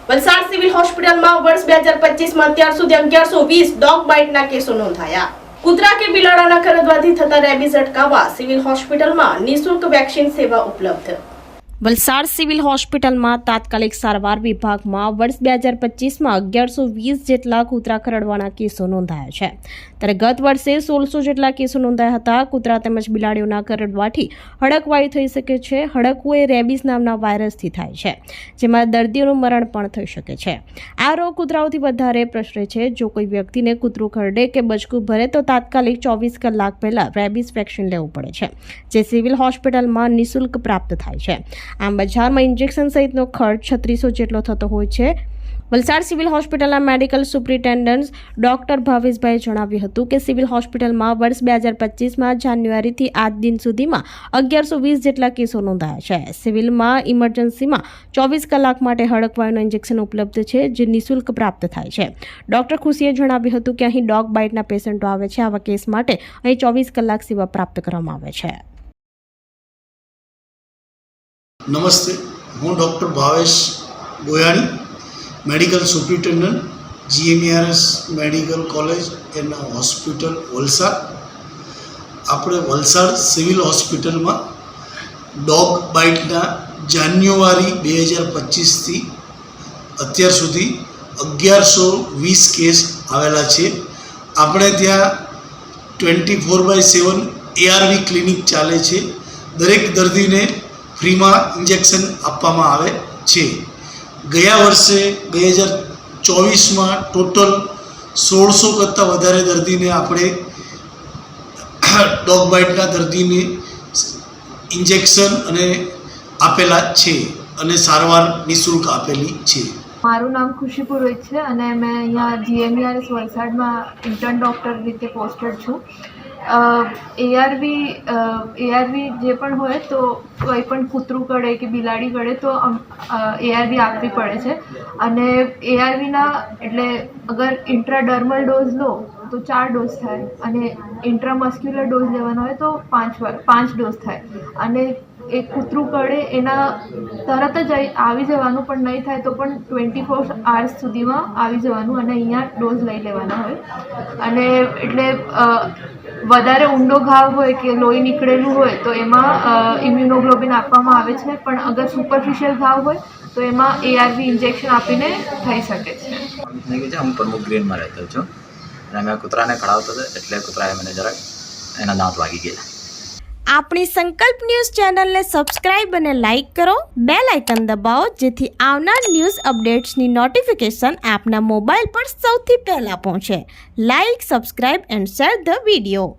Valsad civil હોસ્પિટલમાં વર્ષ 2025માં અત્યાર સુધી 1120 ડોગ બાઇટના કેસો નોંધાયા। કૂતરા કે બિલાડાના કરડવાથી થતા રેબીઝ અટકાવવા સિવિલ હોસ્પિટલમાં નિઃશુલ્ક વેક્સિન સેવા ઉપલબ્ધ। વલસાડ સિવિલ હોસ્પિટલમાં તાત્કાલિક સારવાર વિભાગમાં વર્ષ 2025માં 1120 જેટલા કૂતરા કરડવાના કેસો નોંધાયા છે, ત્યારે ગત વર્ષે 1600 જેટલા કેસો નોંધાયા હતા। કૂતરા તેમજ બિલાડીઓના કરડવાથી હડકવાયુ થઈ શકે છે। હડકવું એ રેબીઝ નામના વાયરસથી થાય છે, જેમાં દર્દીઓનું મરણ પણ થઈ શકે છે। આ રોગ કૂતરાઓથી વધારે પ્રસરે છે। જો કોઈ વ્યક્તિને કૂતરું કરડે કે બચકું ભરે તો તાત્કાલિક 24 કલાક પહેલા રેબીઝ વેક્સિન લેવું પડે છે, જે સિવિલ હોસ્પિટલમાં નિઃશુલ્ક પ્રાપ્ત થાય છે। આમ બજારમાં ઇન્જેક્શન સહિતનો ખર્ચ 3600 જેટલો થતો હોય છે। વલસાડ સિવિલ હોસ્પિટલના મેડિકલ સુપ્રિન્ટેન્ડન્ટ ડોક્ટર ભાવેશભાઈએ જણાવ્યું હતું કે સિવિલ હોસ્પિટલમાં વર્ષ 2025માં જાન્યુઆરીથી આજ દિન સુધીમાં 1120 જેટલા કેસો નોંધાયા છે। સિવિલમાં ઇમરજન્સીમાં 24 કલાક માટે હડકવાયુનું ઇન્જેક્શન ઉપલબ્ધ છે, જે નિઃશુલ્ક પ્રાપ્ત થાય છે। ડોક્ટર ખુશીએ જણાવ્યું હતું કે અહીં ડોગ બાઇટના પેશન્ટો આવે છે। આવા કેસ માટે અહીં 24 કલાક સેવા પ્રાપ્ત કરવામાં આવે છે। નમસ્તે, હું doctor Bhavesh Goyani, medical superintendent, GMERS medical college and hospital Valsad. આપણે વલસાડ સિવિલ હોસ્પિટલમાં ડોગ બાઇટના જાન્યુઆરી 2025થી અત્યાર સુધી 1120 કેસ આવેલા છે। આપણે ત્યાં 24/7 ARV ક્લિનિક ચાલે છે। દરેક દર્દીને ફ્રીમાં ઇન્જેક્શન આપવામાં આવે છે। ગયા વર્ષે 2024માં ટોટલ 1600 કરતાં વધારે દર્દીને આપણે ડોગ બાઇટના દર્દીને ઇન્જેક્શન અને આપેલા છે અને સારવાર નિઃશુલ્ક આપેલી છે। મારું નામ ખુશી પુરોહિત છે અને મેં અહીંયા GMERS વલસાડમાં ઇન્ટર્ન ડૉક્ટર રીતે પોસ્ટેડ છું। ARV જે પણ હોય તો કોઈ પણ કૂતરું કરડે કે બિલાડી કરડે તો ARV આપવી પડે છે અને ARVના એટલે અગર ઇન્ટ્રાડર્મલ ડોઝ લો તો 4 ડોઝ થાય અને ઇન્ટ્રામસ્ક્યુલર ડોઝ લેવાનો હોય તો 5 ડોઝ થાય અને એ કૂતરું કરડે એના તરત જ આવી જવાનું, પણ નહીં થાય તો પણ 24 hours સુધીમાં આવી જવાનું અને અહીંયા ડોઝ લઈ લેવાના હોય। અને એટલે વધારે ઊંડો ઘાવ હોય કે લોહી નીકળેલું હોય તો એમાં ઇમ્યુનોગ્લોબિન આપવામાં આવે છે, પણ અગર સુપરફિશિયલ ઘાવ હોય તો એમાં ARV ઇન્જેક્શન આપીને થઈ શકે છે। હું પ્રમુખ ગ્રીનમાં રહેતો છું અને મેં કૂતરાને ખડાવતો હતો એટલે કૂતરાએ મને જરાક એના દાંત વાગી ગયા। આપણી સંકલ્પ ન્યૂઝ ચેનલને સબસ્ક્રાઇબ અને લાઇક કરો, બેલ આઇકન દબાવો, જેથી આવનાર ન્યૂઝ અપડેટ્સની નોટિફિકેશન આપના મોબાઈલ પર સૌથી પહેલા પહોંચે। Like, subscribe and share the video.